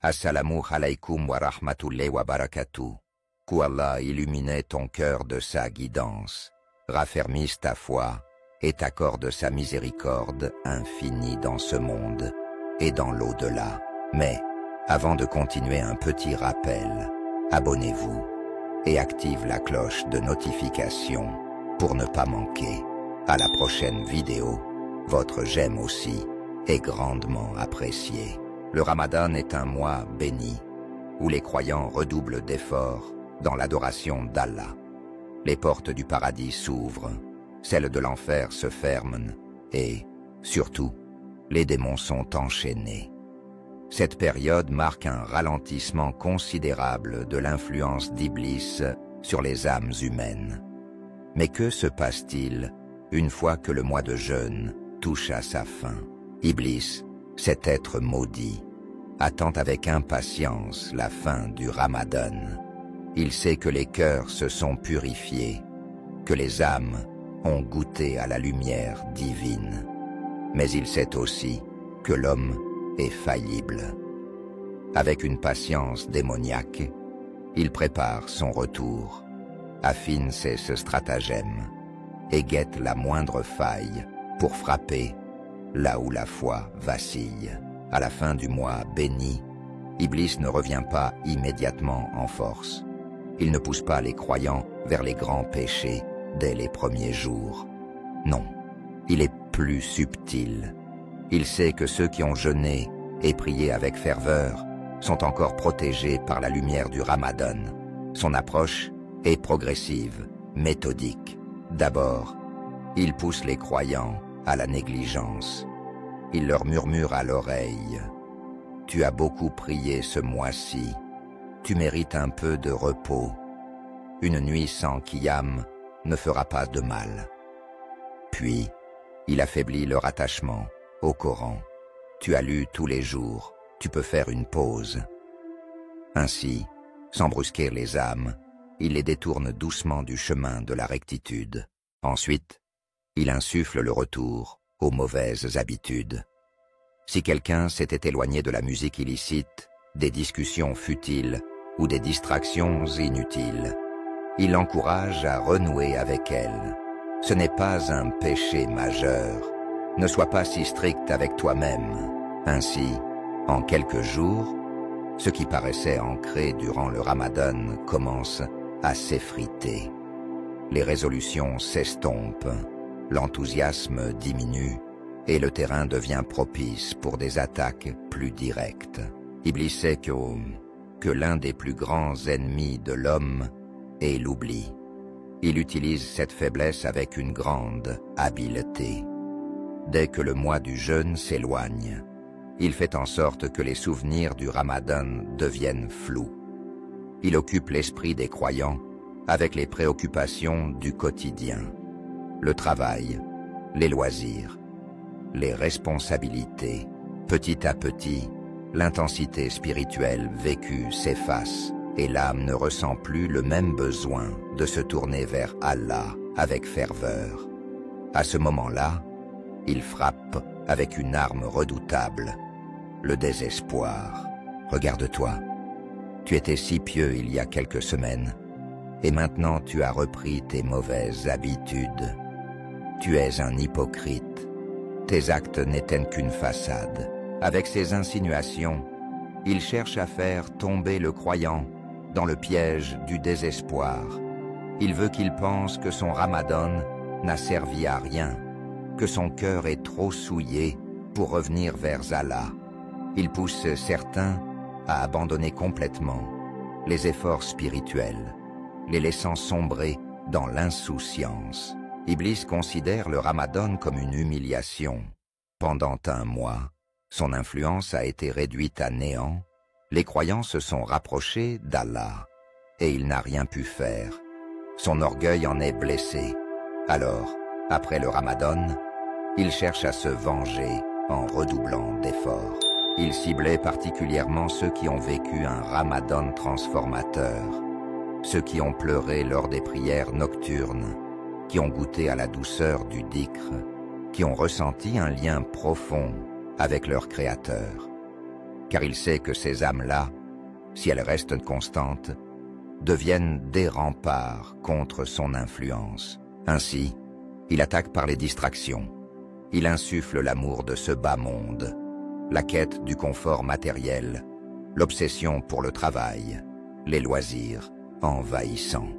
Assalamu alaykum wa rahmatullahi wa barakatuh. Qu'Allah illumine ton cœur de sa guidance, raffermisse ta foi et t'accorde sa miséricorde infinie dans ce monde et dans l'au-delà. Mais, avant de continuer, un petit rappel, abonnez-vous et active la cloche de notification pour ne pas manquer à la prochaine vidéo. Votre j'aime aussi est grandement apprécié. Le Ramadan est un mois béni où les croyants redoublent d'efforts dans l'adoration d'Allah. Les portes du paradis s'ouvrent, celles de l'enfer se ferment et, surtout, les démons sont enchaînés. Cette période marque un ralentissement considérable de l'influence d'Iblis sur les âmes humaines. Mais que se passe-t-il une fois que le mois de jeûne touche à sa fin? Iblis, cet être maudit, attend avec impatience la fin du Ramadan. Il sait que les cœurs se sont purifiés, que les âmes ont goûté à la lumière divine. Mais il sait aussi que l'homme est faillible. Avec une patience démoniaque, il prépare son retour, affine ses stratagèmes et guette la moindre faille pour frapper là où la foi vacille. À la fin du mois béni, Iblis ne revient pas immédiatement en force. Il ne pousse pas les croyants vers les grands péchés dès les premiers jours. Non, il est plus subtil. Il sait que ceux qui ont jeûné et prié avec ferveur sont encore protégés par la lumière du Ramadan. Son approche est progressive, méthodique. D'abord, il pousse les croyants à la négligence. Il leur murmure à l'oreille « Tu as beaucoup prié ce mois-ci. Tu mérites un peu de repos. Une nuit sans qiyam ne fera pas de mal. » Puis, il affaiblit leur attachement au Coran. « Tu as lu tous les jours. Tu peux faire une pause. » Ainsi, sans brusquer les âmes, il les détourne doucement du chemin de la rectitude. Ensuite, il insuffle le retour aux mauvaises habitudes. Si quelqu'un s'était éloigné de la musique illicite, des discussions futiles ou des distractions inutiles, il l'encourage à renouer avec elle. Ce n'est pas un péché majeur. Ne sois pas si strict avec toi-même. Ainsi, en quelques jours, ce qui paraissait ancré durant le Ramadan commence à s'effriter. Les résolutions s'estompent, l'enthousiasme diminue et le terrain devient propice pour des attaques plus directes. Iblis sait que l'un des plus grands ennemis de l'homme est l'oubli. Il utilise cette faiblesse avec une grande habileté. Dès que le mois du jeûne s'éloigne, il fait en sorte que les souvenirs du Ramadan deviennent flous. Il occupe l'esprit des croyants avec les préoccupations du quotidien, le travail, les loisirs, les responsabilités. Petit à petit, l'intensité spirituelle vécue s'efface et l'âme ne ressent plus le même besoin de se tourner vers Allah avec ferveur. À ce moment-là, il frappe avec une arme redoutable, le désespoir. Regarde-toi, tu étais si pieux il y a quelques semaines, et maintenant tu as repris tes mauvaises habitudes. Tu es un hypocrite. Tes actes n'éteignent qu'une façade. Avec ses insinuations, il cherche à faire tomber le croyant dans le piège du désespoir. Il veut qu'il pense que son Ramadan n'a servi à rien, que son cœur est trop souillé pour revenir vers Allah. Il pousse certains à abandonner complètement les efforts spirituels, les laissant sombrer dans l'insouciance. Iblis considère le Ramadan comme une humiliation. Pendant un mois, son influence a été réduite à néant. Les croyants se sont rapprochés d'Allah et il n'a rien pu faire. Son orgueil en est blessé. Alors, après le Ramadan, il cherche à se venger en redoublant d'efforts. Il ciblait particulièrement ceux qui ont vécu un Ramadan transformateur, ceux qui ont pleuré lors des prières nocturnes, qui ont goûté à la douceur du dhikr, qui ont ressenti un lien profond avec leur Créateur. car il sait que ces âmes-là, si elles restent constantes, deviennent des remparts contre son influence. Ainsi, il attaque par les distractions. Il insuffle l'amour de ce bas monde, la quête du confort matériel, l'obsession pour le travail, les loisirs envahissants.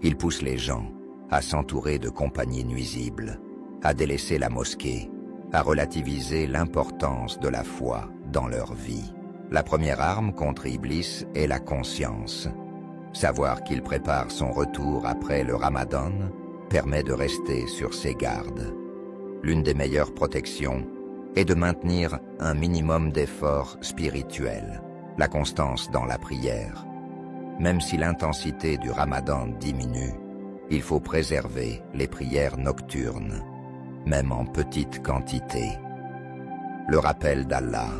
Il pousse les gens à s'entourer de compagnies nuisibles, à délaisser la mosquée, à relativiser l'importance de la foi dans leur vie. La première arme contre Iblis est la conscience. Savoir qu'il prépare son retour après le Ramadan permet de rester sur ses gardes. L'une des meilleures protections est de maintenir un minimum d'efforts spirituels, la constance dans la prière. Même si l'intensité du Ramadan diminue, il faut préserver les prières nocturnes, même en petite quantité. Le rappel d'Allah.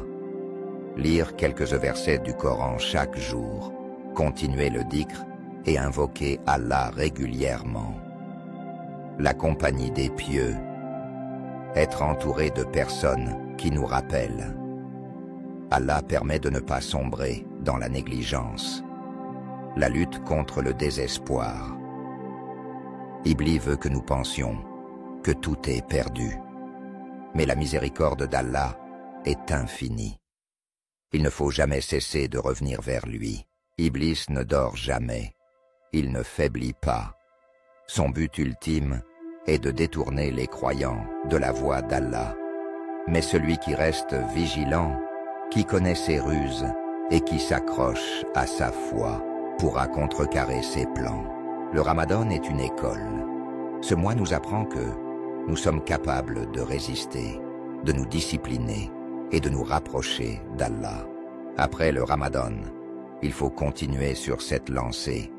Lire quelques versets du Coran chaque jour, continuer le dhikr et invoquer Allah régulièrement. La compagnie des pieux. Être entouré de personnes qui nous rappellent. Allah permet de ne pas sombrer dans la négligence. La lutte contre le désespoir. Iblis veut que nous pensions que tout est perdu. Mais la miséricorde d'Allah est infinie. Il ne faut jamais cesser de revenir vers lui. Iblis ne dort jamais. Il ne faiblit pas. Son but ultime est de détourner les croyants de la voie d'Allah. Mais celui qui reste vigilant, qui connaît ses ruses et qui s'accroche à sa foi, pourra contrecarrer ses plans. Le Ramadan est une école. Ce mois nous apprend que nous sommes capables de résister, de nous discipliner et de nous rapprocher d'Allah. Après le Ramadan, il faut continuer sur cette lancée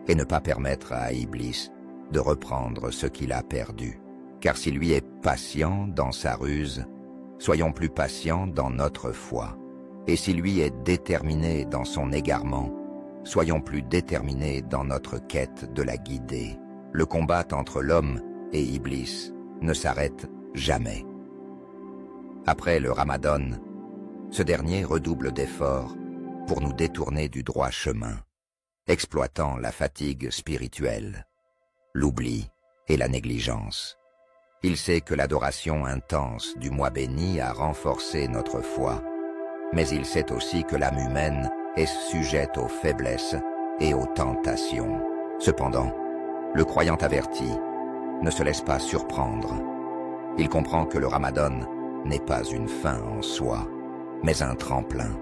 et ne pas permettre à Iblis de reprendre ce qu'il a perdu. Car si lui est patient dans sa ruse, soyons plus patients dans notre foi. Et si lui est déterminé dans son égarement, soyons plus déterminés dans notre quête de la guider. Le combat entre l'homme et Iblis ne s'arrête jamais. Après le Ramadan, ce dernier redouble d'efforts pour nous détourner du droit chemin, exploitant la fatigue spirituelle, l'oubli et la négligence. Il sait que l'adoration intense du mois béni a renforcé notre foi, mais il sait aussi que l'âme humaine est sujette aux faiblesses et aux tentations. Cependant, le croyant averti ne se laisse pas surprendre. Il comprend que le Ramadan n'est pas une fin en soi, mais un tremplin,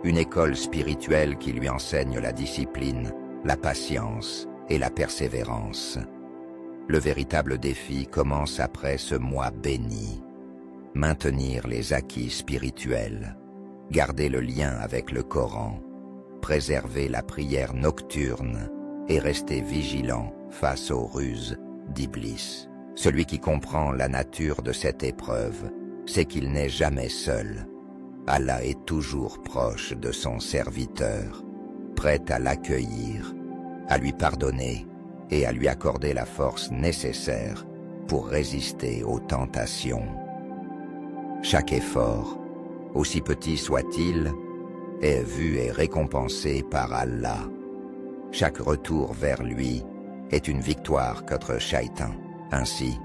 une école spirituelle qui lui enseigne la discipline, la patience et la persévérance. Le véritable défi commence après ce mois béni. Maintenir les acquis spirituels, garder le lien avec le Coran, préserver la prière nocturne et rester vigilant face aux ruses d'Iblis. Celui qui comprend la nature de cette épreuve sait qu'il n'est jamais seul. Allah est toujours proche de son serviteur, prêt à l'accueillir, à lui pardonner et à lui accorder la force nécessaire pour résister aux tentations. Chaque effort, aussi petit soit-il, est vu et récompensé par Allah. Chaque retour vers lui est une victoire contre Shaitan. Ainsi,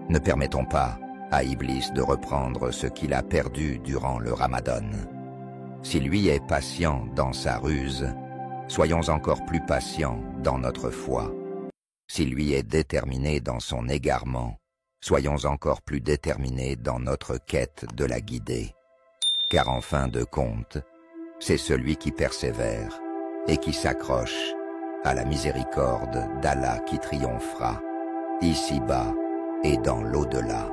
ne permettons pas à Iblis de reprendre ce qu'il a perdu durant le Ramadan. Si lui est patient dans sa ruse, soyons encore plus patients dans notre foi. Si lui est déterminé dans son égarement, soyons encore plus déterminés dans notre quête de la guider. Car en fin de compte, c'est celui qui persévère et qui s'accroche à la miséricorde d'Allah qui triomphera, ici-bas et dans l'au-delà.